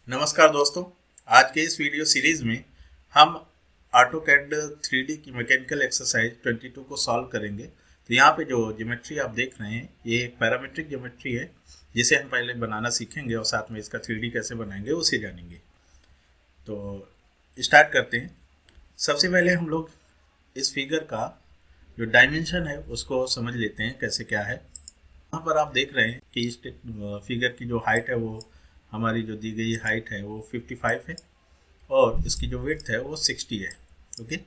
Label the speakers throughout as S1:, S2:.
S1: नमस्कार दोस्तों। आज के इस वीडियो सीरीज में हम ऑटोकैड 3D की मैकेनिकल एक्सरसाइज 22 को सॉल्व करेंगे। तो यहाँ पे जो ज्योमेट्री आप देख रहे हैं ये एक पैरामेट्रिक ज्योमेट्री है जिसे हम पहले बनाना सीखेंगे और साथ में इसका 3D कैसे बनाएंगे उसे जानेंगे। तो स्टार्ट करते हैं। सबसे पहले हम लोग इस फिगर का जो डायमेंशन है उसको समझ लेते हैं कैसे क्या है। यहाँ पर आप देख रहे हैं कि इस फिगर की जो हाइट है वो हमारी जो दी गई हाइट है वो 55 है और इसकी जो विड्थ है वो 60 है। ओके,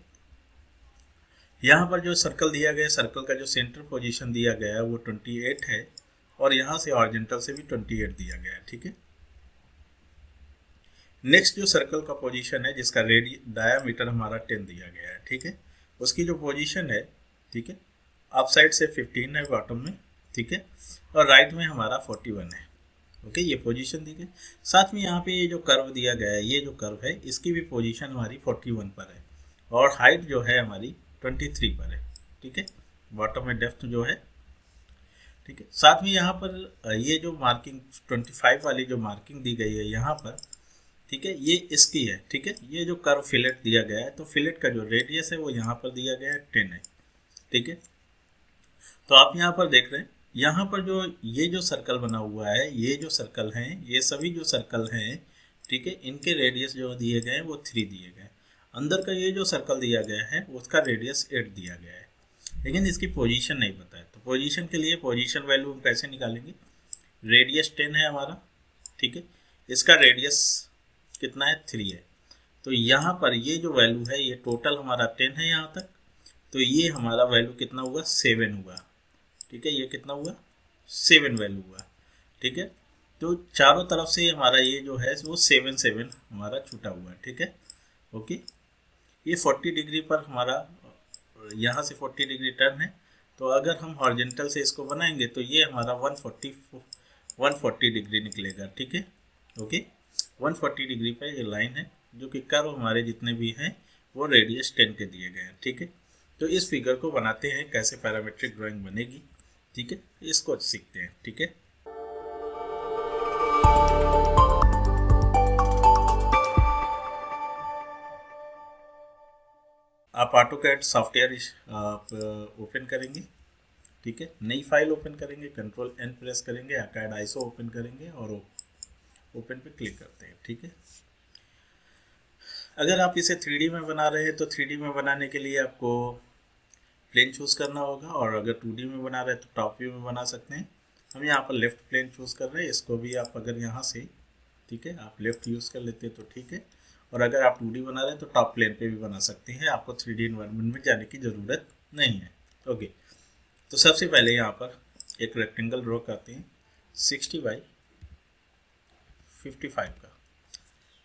S1: यहाँ पर जो सर्कल दिया गया है, सर्कल का जो सेंटर पोजीशन दिया गया है वो 28 है और यहाँ से हॉरिजॉन्टल से भी 28 दिया गया है। ठीक है, नेक्स्ट जो सर्कल का पोजीशन है जिसका डायामीटर हमारा 10 दिया गया है। ठीक है, उसकी जो पोजीशन है, ठीक है, अप साइड से 15 है बॉटम में, ठीक है, और राइट में हमारा 41 है। ओके, ये पोजीशन दी गई। साथ में यहाँ पे ये जो कर्व दिया गया है, ये जो कर्व है इसकी भी पोजीशन हमारी 41 पर है और हाइट जो है हमारी 23 पर है। ठीक है, बॉटम में डेप्थ जो है, ठीक है। साथ में यहाँ पर ये जो मार्किंग 25 वाली जो मार्किंग दी गई है यहाँ पर, ठीक है, ये इसकी है। ठीक है, ये जो कर्व फिलेट दिया गया है तो फिलेट का जो रेडियस है वो यहाँ पर दिया गया है 10 है। ठीक है, तो आप यहाँ पर देख रहे हैं यहाँ पर जो ये जो सर्कल बना हुआ है, ये जो सर्कल हैं, ये सभी जो सर्कल हैं, ठीक है, इनके रेडियस जो दिए गए हैं वो 3 दिए गए हैं। अंदर का ये जो सर्कल दिया गया है उसका रेडियस 8 दिया गया है, लेकिन इसकी पोजीशन नहीं पता है। तो पोजीशन के लिए पोजीशन वैल्यू हम कैसे निकालेंगे? रेडियस 10 है हमारा, ठीक है, इसका रेडियस कितना है? 3 है। तो यहाँ पर ये जो वैल्यू है ये टोटल हमारा 10 है यहाँ तक, तो ये हमारा वैल्यू कितना हुआ? 7 हुआ। ठीक है, ये कितना हुआ? 7 वैल्यू हुआ। ठीक है, तो चारों तरफ से हमारा ये जो है वो 7 हमारा छूटा हुआ है। ठीक है, ओके, ये 40 डिग्री पर हमारा यहाँ से 40 डिग्री टर्न है। तो अगर हम हॉरिजॉन्टल से इसको बनाएंगे तो ये हमारा 140 डिग्री निकलेगा। ठीक है, ओके, 140 डिग्री पर ये लाइन है जो कि कर्व हमारे जितने भी हैं वो रेडियस 10 के दिए गए हैं। ठीक है, तो इस फिगर को बनाते हैं कैसे पैरामेट्रिक ड्राइंग बनेगी। ठीक है, इसको सीखते हैं। ठीक है, आप ऑटोकैड सॉफ्टवेयर आप ओपन करेंगे। ठीक है, नई फाइल ओपन करेंगे, कंट्रोल एन प्रेस करेंगे, आर्काइड आईसो ओपन करेंगे और ओपन पे क्लिक करते हैं। ठीक है, अगर आप इसे 3D में बना रहे हैं तो 3D में बनाने के लिए आपको प्लेन चूज़ करना होगा और अगर 2D में बना रहे हैं तो टॉप व्यू में बना सकते हैं। हम यहाँ पर लेफ्ट प्लेन चूज़ कर रहे हैं, इसको भी आप अगर यहाँ से, ठीक है, आप लेफ्ट यूज़ कर लेते हैं तो ठीक है, और अगर आप 2D बना रहे हैं तो टॉप प्लेन पे भी बना सकते हैं, आपको 3D इन्वायरमेंट में जाने की ज़रूरत नहीं है। ओके, तो सबसे पहले यहाँ पर एक रेक्टेंगल ड्रॉ करते हैं 60 बाई 55 का।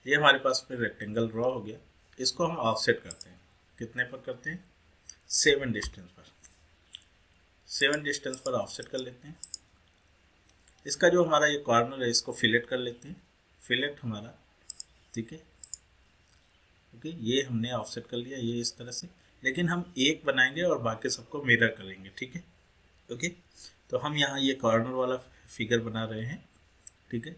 S1: ये हमारे पास फिर रेक्टेंगल ड्रॉ हो गया। इसको हम ऑफसेट करते हैं, कितने पर करते हैं? 7 डिस्टेंस पर। 7 डिस्टेंस पर ऑफसेट कर लेते हैं। इसका जो हमारा ये कॉर्नर है इसको फिलेट कर लेते हैं, फिलेट हमारा, ठीक है, ओके, ये हमने ऑफसेट कर लिया ये इस तरह से, लेकिन हम एक बनाएंगे और बाकी सबको मिरर करेंगे। ठीक है, ओके, तो हम यहाँ ये कॉर्नर वाला फिगर बना रहे हैं। ठीक है,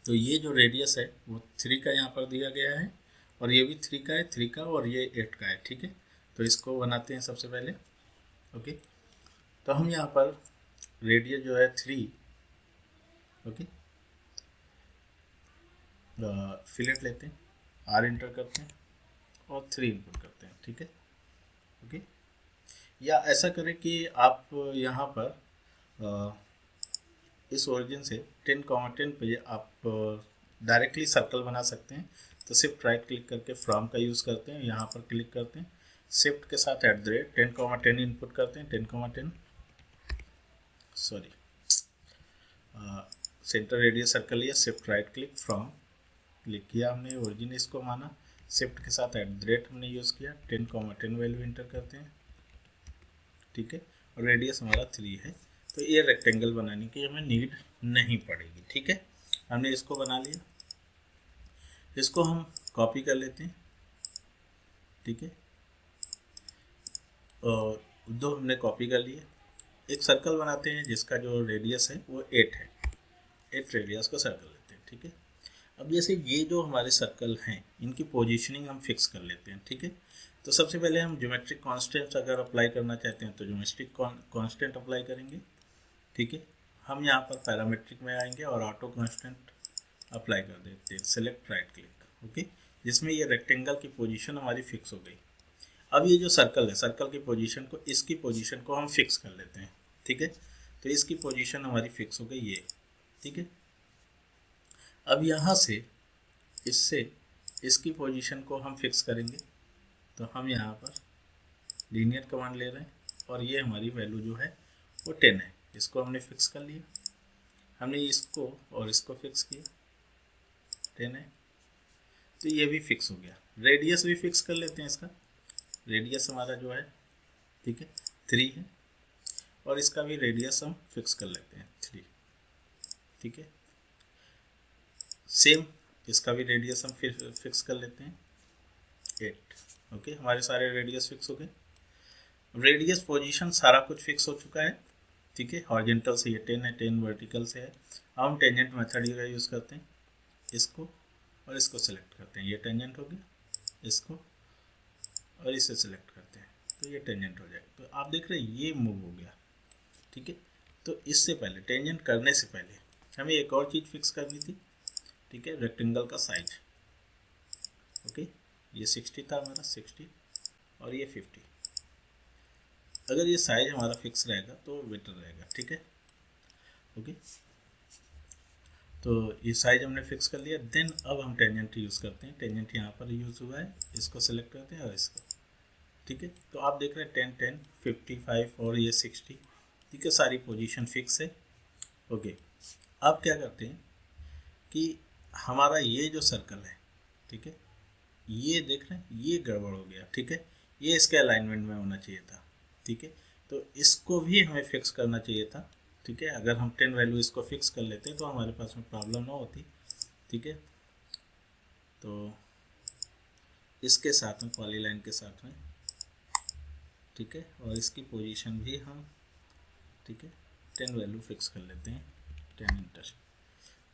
S1: तो ये जो रेडियस है वो 3 का यहाँ पर दिया गया है और ये भी 3 का है, 3 का, और ये 8 का है। ठीक है, तो इसको बनाते हैं सबसे पहले। ओके, तो हम यहाँ पर रेडियस जो है 3, ओके, फिलेट लेते हैं, आर इंटर करते हैं और 3 इनपुट करते हैं। ठीक है, ओके, या ऐसा करें कि आप यहाँ पर इस ओरिजिन से 10, 10 पे आप डायरेक्टली सर्कल बना सकते हैं। तो शिफ्ट राइट क्लिक करके फ्रॉम का यूज़ करते हैं, यहाँ पर क्लिक करते हैं, शिफ्ट के साथ @ 10, 10 इनपुट करते हैं, 10, 10, सॉरी, सेंटर रेडियस सर्कल लिया, shift right click from click किया हमने, ओरिजिन इसको माना, शिफ्ट के साथ @ हमने यूज़ किया, 10, 10 वैल्यू इंटर करते हैं। ठीक है, और रेडियस हमारा 3 है, तो ये रेक्टेंगल बनाने की हमें नीड नहीं पड़ेगी। ठीक है, हमने इसको बना लिया, इसको हम कॉपी कर लेते हैं। ठीक है, और दो हमने कॉपी कर लिए, एक सर्कल बनाते हैं जिसका जो रेडियस है वो 8 है, 8 रेडियस का सर्कल लेते हैं। ठीक है, अब जैसे ये जो हमारे सर्कल हैं इनकी पोजीशनिंग हम फिक्स कर लेते हैं, ठीक है। तो सबसे पहले हम ज्योमेट्रिक कांस्टेंट्स अगर अप्लाई करना चाहते हैं तो ज्योमेट्रिक कांस्टेंट अप्लाई करेंगे, ठीक है। हम यहाँ पर पैरामीट्रिक में आएंगे और ऑटो कांस्टेंट अप्लाई कर देते हैं, सेलेक्ट राइट क्लिक, ओके। जिसमें ये रेक्टेंगल की पोजीशन हमारी फिक्स हो गई। अब ये जो सर्कल है, सर्कल की पोजीशन को, इसकी पोजीशन को हम फिक्स कर लेते हैं, ठीक है। तो इसकी पोजीशन हमारी फिक्स हो गई ये, ठीक है। अब यहाँ से इससे इसकी पोजीशन को हम फिक्स करेंगे। तो हम यहाँ पर लीनियर कमांड ले रहे हैं और ये हमारी वैल्यू जो है वो 10 है। इसको हमने फिक्स कर लिया, हमने इसको और इसको फिक्स किया, 10 है। तो ये भी फिक्स हो गया। रेडियस भी फिक्स कर लेते हैं इसका। रेडियस हमारा जो है, ठीक है, 3 है और इसका भी रेडियस हम फिक्स कर लेते हैं 3, ठीक है। सेम इसका भी रेडियस हम फिर फिक्स कर लेते हैं 8, ओके। हमारे सारे रेडियस फिक्स हो गए। रेडियस पोजीशन सारा कुछ फिक्स हो चुका है, ठीक है। हॉरिजॉन्टल से ये 10 है, 10 वर्टिकल से है। हम टेंजेंट मेथड का यूज़ करते हैं, इसको और इसको सेलेक्ट करते हैं, ये टेंजेंट हो गया, इसको और इसे सेलेक्ट करते हैं तो ये टेंजेंट हो जाएगा। तो आप देख रहे हैं ये मूव हो गया, ठीक है। तो इससे पहले, टेंजेंट करने से पहले हमें एक और चीज़ फिक्स करनी थी, ठीक है, रेक्टेंगल का साइज, ओके। ये 60 था हमारा, 60 और ये 50। अगर ये साइज हमारा फिक्स रहेगा तो बेटर रहेगा, ठीक है, ओके। तो ये साइज हमने फिक्स कर लिया। देन अब हम टेंजेंट यूज़ करते हैं। टेंजेंट यहाँ पर यूज़ हुआ है, इसको सेलेक्ट करते हैं और इसको, ठीक है। तो आप देख रहे हैं 10, 10, 55 और ये 60, ठीक है। सारी पोजीशन फिक्स है, ओके। अब क्या करते हैं कि हमारा ये जो सर्कल है, ठीक है, ये देख रहे हैं ये गड़बड़ हो गया, ठीक है। ये इसके अलाइनमेंट में होना चाहिए था, ठीक है। तो इसको भी हमें फिक्स करना चाहिए था, ठीक है। अगर हम 10 वैल्यू इसको फिक्स कर लेते तो हमारे पास में प्रॉब्लम ना होती, ठीक है। तो इसके साथ में, पॉलीलाइन के साथ में, ठीक है, और इसकी पोजीशन भी हम, ठीक है, 10 वैल्यू फिक्स कर लेते हैं, 10 इंटर,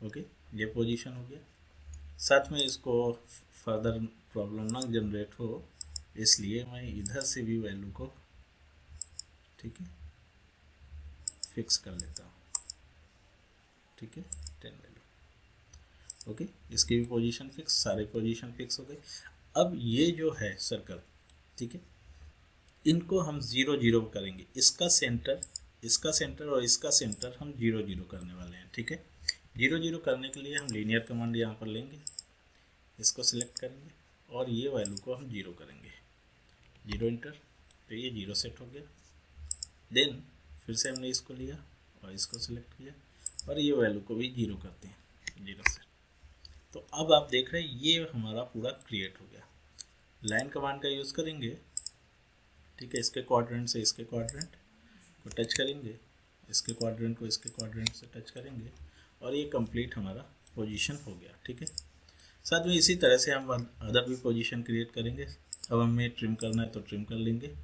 S1: ओके। ये पोजीशन हो गया। साथ में इसको फर्दर प्रॉब्लम ना जनरेट हो इसलिए मैं इधर से भी वैल्यू को, ठीक है, फिक्स कर लेता हूँ, ठीक है, 10 वैल्यू, ओके। इसकी भी पोजीशन फिक्स, सारे पोजीशन फिक्स हो गए। अब ये जो है सर्कल, ठीक है, इनको हम 0, 0 करेंगे। इसका सेंटर, इसका सेंटर और इसका सेंटर हम 0, 0 करने वाले हैं, ठीक है। 0, 0 करने के लिए हम लीनियर कमांड यहाँ पर लेंगे, इसको सिलेक्ट करेंगे और ये वैल्यू को हम 0 करेंगे, 0 इंटर। तो ये 0 सेट हो गया। देन फिर से हमने इसको लिया और इसको सिलेक्ट किया और ये वैल्यू को भी 0 करते हैं, 0 सेट। तो अब आप देख रहे हैं ये हमारा पूरा क्रिएट हो गया। लाइन कमांड का यूज़ करेंगे, ठीक है। इसके क्वाड्रेंट से इसके क्वाड्रेंट को टच करेंगे, इसके क्वाड्रेंट को इसके क्वाड्रेंट से टच करेंगे और ये कंप्लीट हमारा पोजीशन हो गया, ठीक है। साथ में इसी तरह से हम अदर भी पोजीशन क्रिएट करेंगे। अब हमें ट्रिम करना है तो ट्रिम कर लेंगे,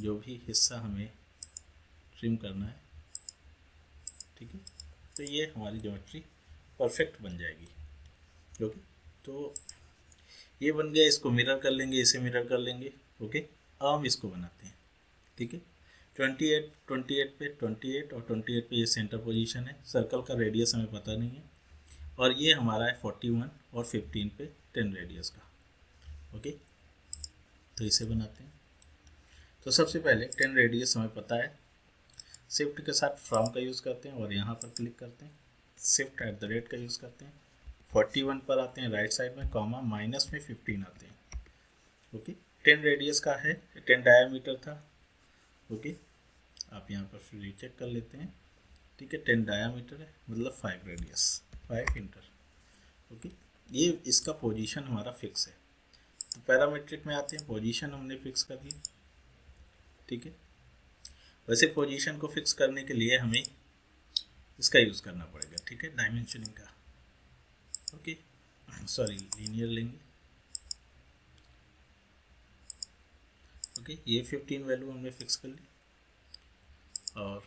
S1: जो भी हिस्सा हमें ट्रिम करना है, ठीक है। तो ये हमारी ज्योमेट्री परफेक्ट बन जाएगी, ओके। तो ये बन गया, इसको मिरर कर लेंगे, इसे मिरर कर लेंगे, ओके। अब हम इसको बनाते हैं, ठीक है। 28, 28 पे 28 और 28 पे ये सेंटर पोजीशन है। सर्कल का रेडियस हमें पता नहीं है और ये हमारा है 41 और 15 पे 10 रेडियस का, ओके। तो इसे बनाते हैं। तो सबसे पहले 10 रेडियस हमें पता है, शिफ्ट के साथ फ्रॉम का यूज़ करते हैं और यहाँ पर क्लिक करते हैं, शिफ्ट @ का यूज़ करते हैं, 41 पर आते हैं राइट साइड में, कॉमा माइनस में 15 आते हैं, ओके। 10 रेडियस का है, 10 डायामीटर था, ओके। आप यहाँ पर फिर रीचेक कर लेते हैं, ठीक है। 10 डायामीटर है मतलब 5 रेडियस, 5 इंटर, ओके। ये इसका पोजीशन हमारा फिक्स है। तो पैरामीट्रिक में आते हैं, पोजीशन हमने फिक्स कर दी, ठीक है। वैसे पोजीशन को फिक्स करने के लिए हमें इसका यूज़ करना पड़ेगा, ठीक है, डायमेंशनिंग का, ओके। सॉरी, लीनियर लेंगे, ओके। ये 15 वैल्यू हमने फिक्स कर ली और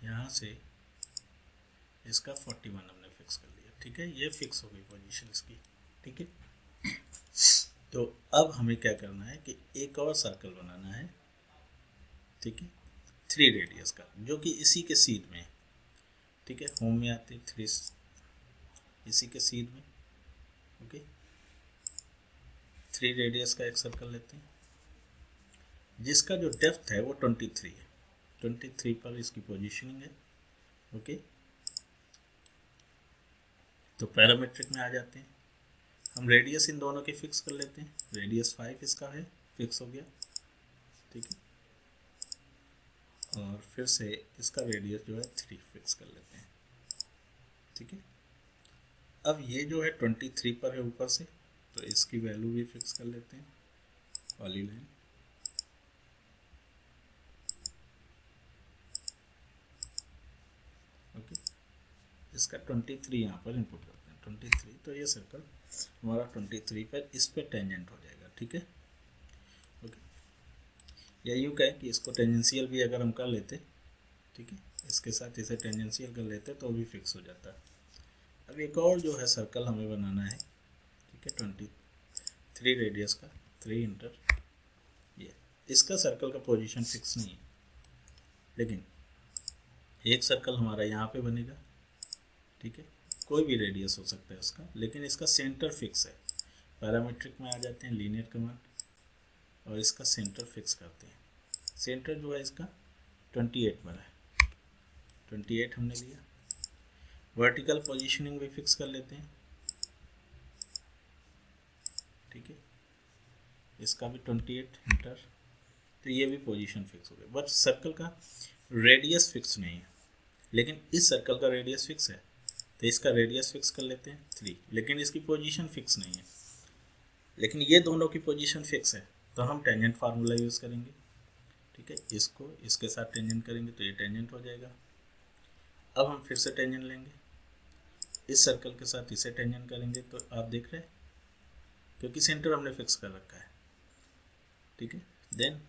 S1: यहाँ से इसका 41 हमने फिक्स कर लिया, ठीक है, ये फिक्स हो गई पोजीशन इसकी। ठीक है, तो अब हमें क्या करना है कि एक और सर्कल बनाना है। ठीक है, 3 रेडियस का, जो कि इसी के सीध में है। ठीक है, होम में आते हैं 3 इसी के सीध में। ओके, 3 रेडियस का एक सर्कल लेते हैं जिसका जो डेप्थ है वो 23 है। 23 पर इसकी पोजीशनिंग है। ओके, तो पैरामीट्रिक में आ जाते हैं। हम रेडियस इन दोनों के फिक्स कर लेते हैं। रेडियस 5 इसका है, फिक्स हो गया। ठीक है, और फिर से इसका रेडियस जो है 3 फिक्स कर लेते हैं। ठीक है, अब ये जो है 23 पर है ऊपर से, तो इसकी वैल्यू भी फिक्स कर लेते हैं वाली लाइन। ओके, इसका 23 यहाँ पर इनपुट करते हैं 23, तो ये सर्कल हमारा 23 पर इस पे टेंजेंट हो जाएगा। ठीक है, ओके, या यूँ कहें कि इसको टेंजेंशियल भी अगर हम कर लेते, ठीक है, इसके साथ इसे टेंजेंशियल कर लेते तो भी फिक्स हो जाता। अब एक और जो है सर्कल हमें बनाना है। ठीक है, 23 रेडियस का 3 इंटर ये, इसका सर्कल का पोजीशन फिक्स नहीं है, लेकिन एक सर्कल हमारा यहाँ पे बनेगा। ठीक है, कोई भी रेडियस हो सकता है उसका, लेकिन इसका सेंटर फिक्स है। पैरामीट्रिक में आ जाते हैं, लीनियर कमांड, और इसका सेंटर फिक्स करते हैं। सेंटर जो है इसका 28 पर है, 28 हमने लिया। वर्टिकल पोजीशनिंग भी फिक्स कर लेते हैं। ठीक है, इसका भी 28 इंटर, तो ये भी पोजीशन फिक्स हो गया। बट सर्कल का रेडियस फिक्स नहीं है, लेकिन इस सर्कल का रेडियस फिक्स है, तो इसका रेडियस फिक्स कर लेते हैं 3, लेकिन इसकी पोजीशन फिक्स नहीं है। लेकिन ये दोनों की पोजीशन फिक्स है, तो हम टेंजेंट फार्मूला यूज़ करेंगे। ठीक है, इसको इसके साथ टेंजेंट करेंगे तो ये टेंजेंट हो जाएगा। अब हम फिर से टेंजेंट लेंगे, इस सर्कल के साथ इसे टेंजेंट करेंगे, तो आप देख रहे हैं क्योंकि सेंटर हमने फिक्स कर रखा है। ठीक है, देन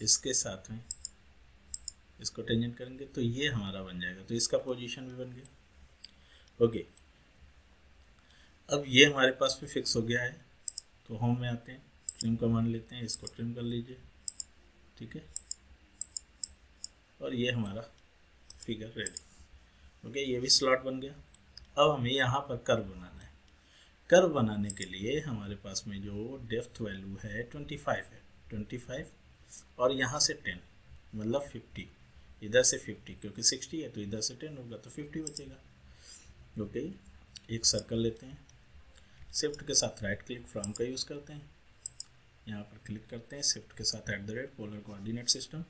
S1: इसके साथ में इसको टेंजेंट करेंगे तो ये हमारा बन जाएगा, तो इसका पोजीशन भी बन गया। ओके, अब ये हमारे पास भी फिक्स हो गया है, तो होम में आते हैं, ट्रिम कमांड लेते हैं, इसको ट्रिम कर लीजिए। ठीक है, और ये हमारा फिगर रेडी। ओके, ये भी स्लॉट बन गया। अब हमें यहाँ पर कर्व बनाना है। कर्व बनाने के लिए हमारे पास में जो डेप्थ वैल्यू है 25 है, 25 और यहाँ से 10 मतलब 50, इधर से 50, क्योंकि 60 है तो इधर से 10 होगा तो 50 बचेगा। ओके, एक सर्कल लेते हैं, शिफ्ट के साथ राइट क्लिक फ्रॉम का यूज़ करते हैं, यहाँ पर क्लिक करते हैं, शिफ्ट के साथ @ पोलर कोऑर्डिनेट सिस्टम।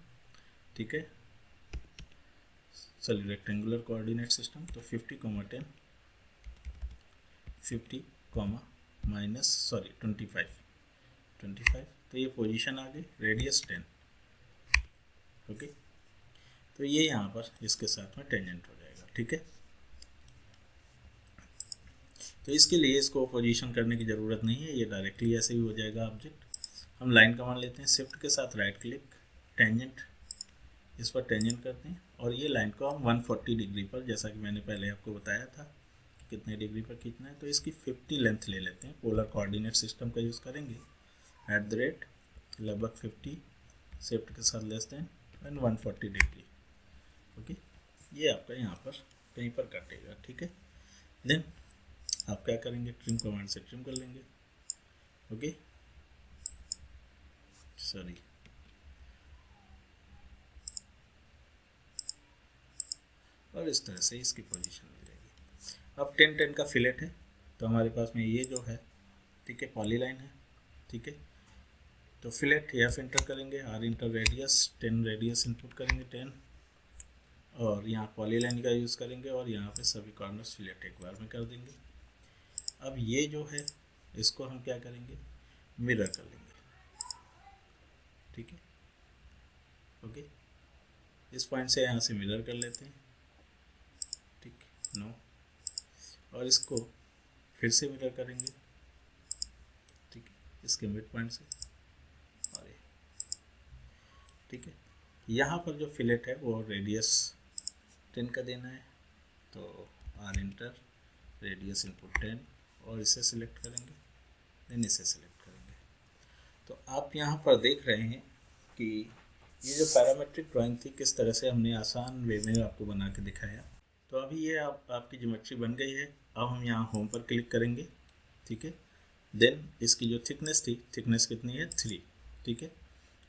S1: ठीक है, चलिए रेक्टेंगुलर कोऑर्डिनेट सिस्टम, तो 50, 10, 50, -25, तो ये पोजीशन आ गई, रेडियस 10। ओके, तो ये यहाँ पर इसके साथ में टेंजेंट हो जाएगा। ठीक है, तो इसके लिए इसको पोजीशन करने की ज़रूरत नहीं है, ये डायरेक्टली ऐसे ही हो जाएगा ऑब्जेक्ट। हम लाइन कमांड लेते हैं, शिफ्ट के साथ राइट क्लिक, टेंजेंट, इस पर टेंजेंट करते हैं, और ये लाइन को हम 140 डिग्री पर, जैसा कि मैंने पहले आपको बताया था कितने डिग्री पर खींचना है, तो इसकी 50 लेंथ ले लेते हैं। पोलर कोऑर्डिनेट सिस्टम का यूज़ करेंगे, @ लगभग 50, शिफ्ट के साथ less than and 140 degree. Okay, ये आपका यहाँ पर कहीं पर काटेगा। ठीक है, देन आप क्या करेंगे, ट्रिम कमांड से ट्रिम कर लेंगे। ओके, सॉरी, और इस तरह से इसकी पोजीशन मिल जाएगी। अब 10-10 का फिलेट है, तो हमारे पास में ये जो है, ठीक है, पॉलीलाइन है। ठीक है, तो फिलेट F इंटर करेंगे, R inter radius, 10 radius input करेंगे 10, और यहाँ पॉलीलाइन का यूज़ करेंगे, और यहाँ पे सभी कॉर्नर्स फिलेट एक बार में कर देंगे। अब ये जो है इसको हम क्या करेंगे, मिरर कर लेंगे। ठीक है, ओके, इस पॉइंट से यहाँ से मिरर कर लेते हैं। ठीक, नो, और इसको फिर से मिरर करेंगे। ठीक है, इसके मिड पॉइंट से, और ये, ठीक है, यहाँ पर जो फिलेट है वो रेडियस 10 का देना है, तो R इंटर रेडियस इनपुट 10 और इसे सिलेक्ट करेंगे, देन इसे सिलेक्ट करेंगे। तो आप यहाँ पर देख रहे हैं कि ये जो पैरामेट्रिक ड्राइंग थी किस तरह से हमने आसान वे में आपको बना के दिखाया। तो अभी ये आपकी ज्योमेट्री बन गई है। अब हम यहाँ होम पर क्लिक करेंगे, ठीक है। देन इसकी जो थिकनेस थी, थिकनेस कितनी है 3, ठीक है।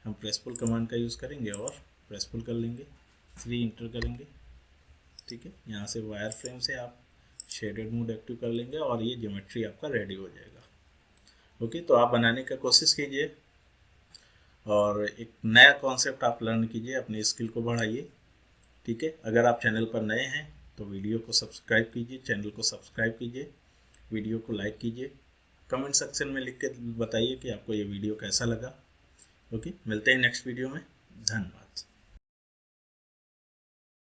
S1: हम प्रेस पुल कमांड का यूज़ करेंगे और प्रेस पुल कर लेंगे, 3 इंटर करेंगे, ठीक है। यहाँ से वायर फ्रेम से आप शेडेड मोड एक्टिव कर लेंगे और ये ज्योमेट्री आपका रेडी हो जाएगा। ओके, तो आप बनाने का कोशिश कीजिए और एक नया कॉन्सेप्ट आप लर्न कीजिए, अपनी स्किल को बढ़ाइए, ठीक है। अगर आप चैनल पर नए हैं तो वीडियो को सब्सक्राइब कीजिए, चैनल को सब्सक्राइब कीजिए, वीडियो को लाइक कीजिए, कमेंट सेक्शन में लिख के बताइए कि आपको ये वीडियो कैसा लगा। ओके, मिलते हैं नेक्स्ट वीडियो में। धन्यवाद।